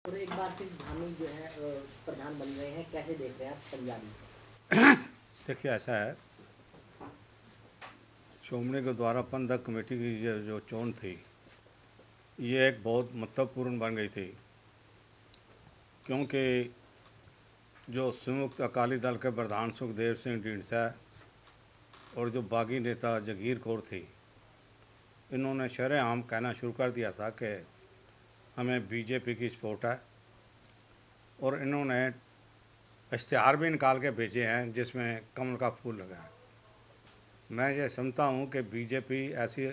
और एक बार फिर धामी जो है प्रधान बन रहे हैं, कैसे देख रहे हैं आप पंजाबी? देखिए ऐसा है, श्रोमणी गुरुद्वारा प्रबंधक कमेटी की ये जो चोन थी ये एक बहुत महत्वपूर्ण बन गई थी, क्योंकि जो संयुक्त अकाली दल के प्रधान सुखदेव सिंह ढींडसा और जो बागी नेता जगीर कौर थी, इन्होंने शरेआम कहना शुरू कर दिया था कि हमें बीजेपी की सपोर्ट है, और इन्होंने इश्तिहार भी निकाल के भेजे हैं जिसमें कमल का फूल लगा है। मैं ये समझता हूँ कि बीजेपी ऐसी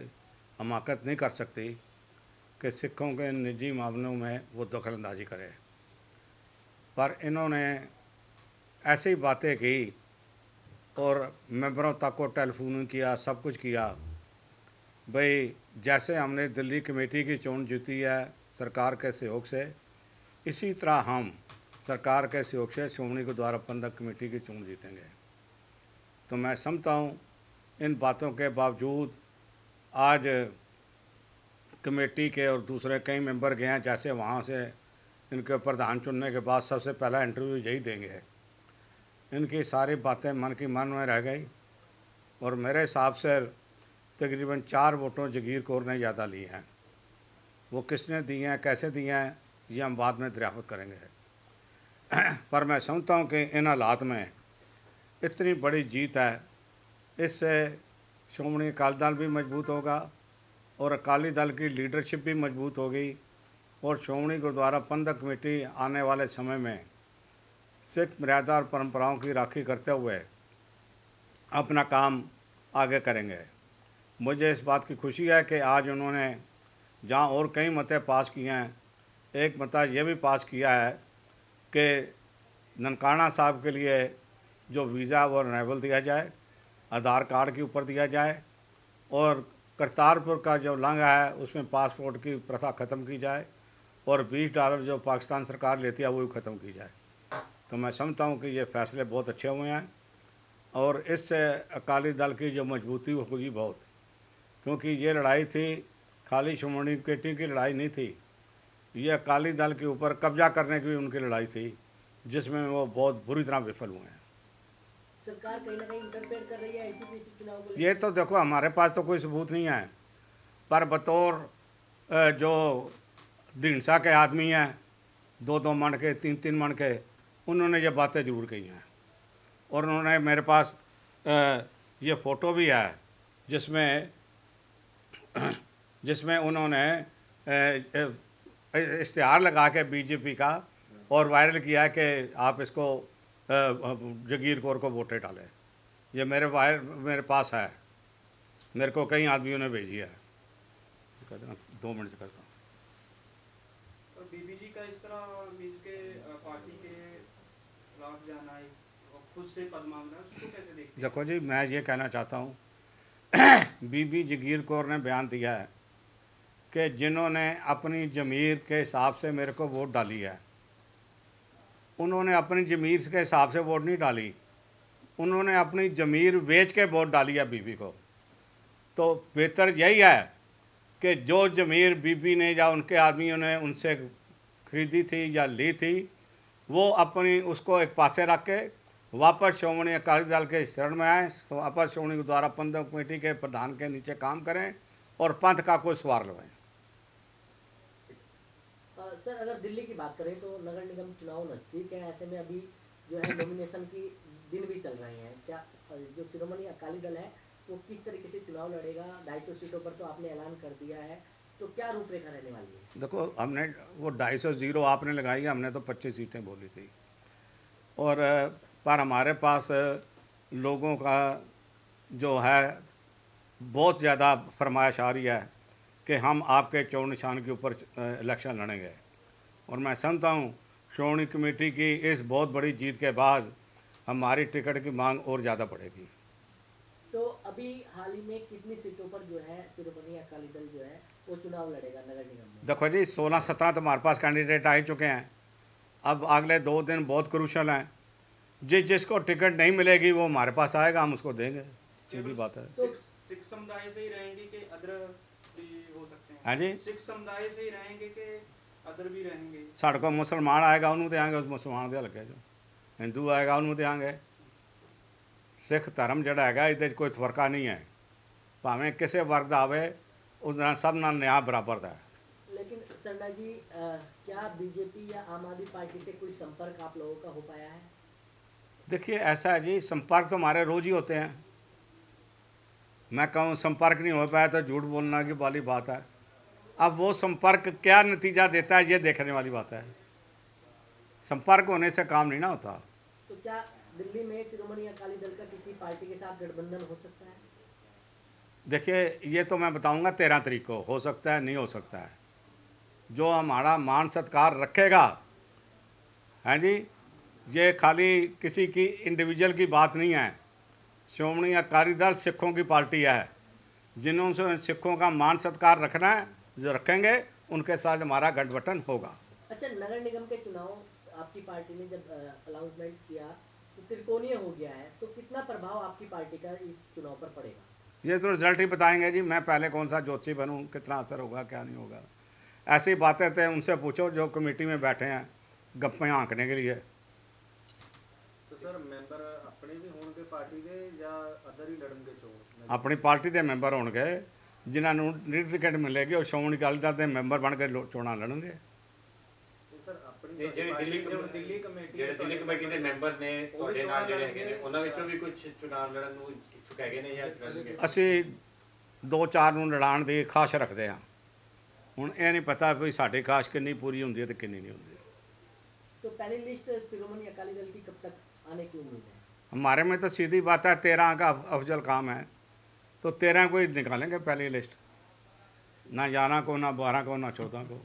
हमाकत नहीं कर सकती कि सिखों के निजी मामलों में वो दखलंदाजी करे, पर इन्होंने ऐसी बातें की और मेंबरों तक को टेलीफोन किया, सब कुछ किया। भाई जैसे हमने दिल्ली कमेटी की चोन जीती है सरकार के सहयोग से, इसी तरह हम सरकार के सहयोग से श्रोमणी गुरुद्वारा प्रबंधक कमेटी की चोन जीतेंगे। तो मैं समझता हूँ इन बातों के बावजूद आज कमेटी के और दूसरे कई मेंबर गए हैं, जैसे वहाँ से इनके प्रधान चुनने के बाद सबसे पहला इंटरव्यू यही देंगे। इनकी सारी बातें मन की मन में रह गई, और मेरे हिसाब से तकरीबन 4 वोटों जगीर कौर ने ज़्यादा लिए हैं। वो किसने दिए हैं, कैसे दिए हैं, ये हम बाद में दरियाफ्त करेंगे। पर मैं समझता हूँ कि इन हालात में इतनी बड़ी जीत है, इससे श्रोमणी अकाली दल भी मजबूत होगा और अकाली दल की लीडरशिप भी मजबूत होगी, और श्रोमणी गुरुद्वारा प्रबंधक कमेटी आने वाले समय में सिख मर्यादा और परंपराओं की राखी करते हुए अपना काम आगे करेंगे। मुझे इस बात की खुशी है कि आज उन्होंने जहां और कई मते पास किए हैं, एक मता ये भी पास किया है कि ननकाना साहब के लिए जो वीज़ा वो रिन्यूएबल दिया जाए, आधार कार्ड के ऊपर दिया जाए, और करतारपुर का जो लंघा है उसमें पासपोर्ट की प्रथा ख़त्म की जाए, और $20 जो पाकिस्तान सरकार लेती है वो भी ख़त्म की जाए। तो मैं समझता हूँ कि ये फ़ैसले बहुत अच्छे हुए हैं, और इससे अकाली दल की जो मजबूती होगी बहुत, क्योंकि ये लड़ाई थी खाली श्रोमणी कमेटी की लड़ाई नहीं थी, ये अकाली दल के ऊपर कब्जा करने की भी उनकी लड़ाई थी, जिसमें वो बहुत बुरी तरह विफल हुए हैं। सरकार कहीं ना कहीं इंटरफेयर कर रही है आईसीपीसी चुनाव को ये लेकर? तो देखो, हमारे पास तो कोई सबूत नहीं है, पर बतौर जो ढींडसा के आदमी हैं, 2-2 मन के, 3-3 मन के, उन्होंने ये बातें ज़रूर कही हैं। और उन्होंने मेरे पास ये फ़ोटो भी है जिसमें जिसमें उन्होंने इश्तिहार लगा के बीजेपी का और वायरल किया है कि आप इसको जगीर कौर को वोटें डालें। ये मेरे पास है, मेरे को कई आदमियों ने भेजी है। 2 मिनट से करता हूँ। बीबी जी का इस तरह मिल के पार्टी के खिलाफ जाना, खुद से पद मांगना, उसको कैसे देखते हैं? देखो जी, मैं ये कहना चाहता हूँ बीबी जगीर कौर ने बयान दिया है कि जिन्होंने अपनी ज़मीर के हिसाब से मेरे को वोट डाली है, उन्होंने अपनी ज़मीर के हिसाब से वोट नहीं डाली, उन्होंने अपनी ज़मीर बेच के वोट डाली है बीबी को। तो बेहतर यही है कि जो ज़मीर बीबी ने या उनके आदमियों ने उनसे खरीदी थी या ली थी, वो अपनी उसको एक पासे रख के वापस श्रोमणी अकाली दल के शरण में आए, वापस श्रोमणी गुरुद्वारा प्रबंधक कमेटी के प्रधान के नीचे काम करें और पंथ का कोई सवार लगवाएं। सर, अगर दिल्ली की बात करें तो नगर निगम चुनाव नजदीक है, ऐसे में अभी जो है नॉमिनेशन की दिन भी चल रहे हैं। क्या जो शिरोमणि अकाली दल है वो किस तरीके से चुनाव लड़ेगा? 250 सीटों पर तो आपने ऐलान कर दिया है, तो क्या रूपरेखा रहने वाली है? देखो, हमने वो 250 आपने लगाई है, हमने तो 25 सीटें बोली थी, और पर हमारे पास लोगों का जो है बहुत ज़्यादा फरमाइश आ रही है कि हम आपके चौड़ निशान के ऊपर इलेक्शन लड़ेंगे। और मैं समझता हूँ श्रोमणी कमेटी की इस बहुत बड़ी जीत के बाद हमारी टिकट की मांग और ज़्यादा बढ़ेगी। तो अभी हाल ही में कितनी सीटों पर जो है शिरोमणि अकाली दल जो है वो चुनाव लड़ेगा नगर निगम में? देखो जी, 16-17 तो हमारे पास कैंडिडेट आ ही चुके हैं। अब अगले 2 दिन बहुत क्रूशल हैं। जिसको टिकट नहीं मिलेगी वो हमारे पास आएगा, हम उसको देंगे, सीधी बात है। तो सिख समुदाय से ही रहेंगे कि अदर भी हो सकते हैं? हाँ जी, सिख समुदाय से ही रहेंगे कि अदर भी रहेंगे। ਸਾਡੇ ਕੋਲ ਮੁਸਲਮਾਨ ਆਏਗਾ ਉਹਨੂੰ ਦੇਵਾਂਗੇ, ਉਸ ਮੁਸਲਮਾਨ ਦੇ ਹਲਕੇ 'ਚ ਹਿੰਦੂ ਆਏਗਾ ਉਹਨੂੰ ਦੇਵਾਂਗੇ। ਸਿੱਖ ਧਰਮ ਜਿਹੜਾ ਹੈਗਾ ਇਹਦੇ 'ਚ ਕੋਈ ਫਰਕਾ ਨਹੀਂ ਹੈ, ਭਾਵੇਂ ਕਿਸੇ ਵਰਗ ਦਾ ਆਵੇ ਉਹਦੇ ਨਾਲ ਸਭ ਨਾਲ ਨਿਆਂ ਬਰਾਬਰ ਦਾ ਹੈ। लेकिन सरना जी क्या बीजेपी या आम आदमी पार्टी से कोई संपर्क आप लोगों का हो पाया है? देखिए ऐसा है जी, संपर्क तो हमारे रोज़ ही होते हैं। मैं कहूँ संपर्क नहीं हो पाया तो झूठ बोलना की वाली बात है। अब वो संपर्क क्या नतीजा देता है ये देखने वाली बात है। संपर्क होने से काम नहीं ना होता। तो क्या दिल्ली में शिरोमणि अकाली दल का किसी पार्टी के साथ गठबंधन हो सकता है? देखिए ये तो मैं बताऊंगा 13 तारीख को, हो सकता है नहीं हो सकता है। जो हमारा मान सत्कार रखेगा हैं जी, ये खाली किसी की इंडिविजुअल की बात नहीं है। श्रोमणी अकाली दल सिखों की पार्टी है, जिन्होंने सिखों का मान सत्कार रखना है, जो रखेंगे उनके साथ हमारा गठबंधन होगा। अच्छा, नगर निगम के चुनाव आपकी पार्टी ने जब अनाउंसमेंट किया तो त्रिकोणीय हो गया है, तो कितना प्रभाव आपकी पार्टी का इस चुनाव पर पड़ेगा? ये तो रिजल्ट ही बताएंगे जी। मैं पहले कौन सा ज्योतिषी बनूं, कितना असर होगा क्या नहीं होगा, ऐसी बातें थे उनसे पूछो जो कमेटी में बैठे हैं गप्पे आंकने के लिए। तो सर मैंबर अपने भी होंगे पार्टी के या अदर ही लड़नगे चोण? अपनी पार्टी के मैंबर होंगे, जिन्होंने लीडर टिकट मिलेगी और श्रोमणी अकाली दल के मैंबर बन के चोणा लड़नगे। तो सर अपनी ਜਿਹੜੀ दिल्ली कमेटी ਜਿਹੜੇ ਦਿੱਲੀ ਕਮੇਟੀ ਦੇ ਮੈਂਬਰ ਨੇ ਤੁਹਾਡੇ ਨਾਲ ਜਿਹੜੇ ਹੈਗੇ ਨੇ ਉਹਨਾਂ ਵਿੱਚੋਂ ਵੀ ਕੁਝ ਚੁਣਾਵ ਲੜਨ ਨੂੰ ਇੱਛੁਕ ਹੈਗੇ ਨੇ ਜਾਂ ਲੜਨਗੇ? ਅਸੀਂ 2-4 ਨੂੰ ਲੜਾਉਣ ਦੀ ਖਾਸ਼ ਰੱਖਦੇ ਹਾਂ। ਹੁਣ ਇਹ ਨਹੀਂ ਪਤਾ ਵੀ ਸਾਡੀ ਖਾਸ਼ ਕਿੰਨੀ ਪੂਰੀ ਹੁੰਦੀ ਹੈ ਤੇ ਕਿੰਨੀ नहीं ਹੁੰਦੀ। तो पहली लिस्ट शिरोमणि अकाली दल की कब तक आने की उम्मीद है? हमारे में तो सीधी बात है 13 का अफजल काम है, तो 13 को ही निकालेंगे पहली लिस्ट, ना 11 को, ना 12 को, ना 14 को।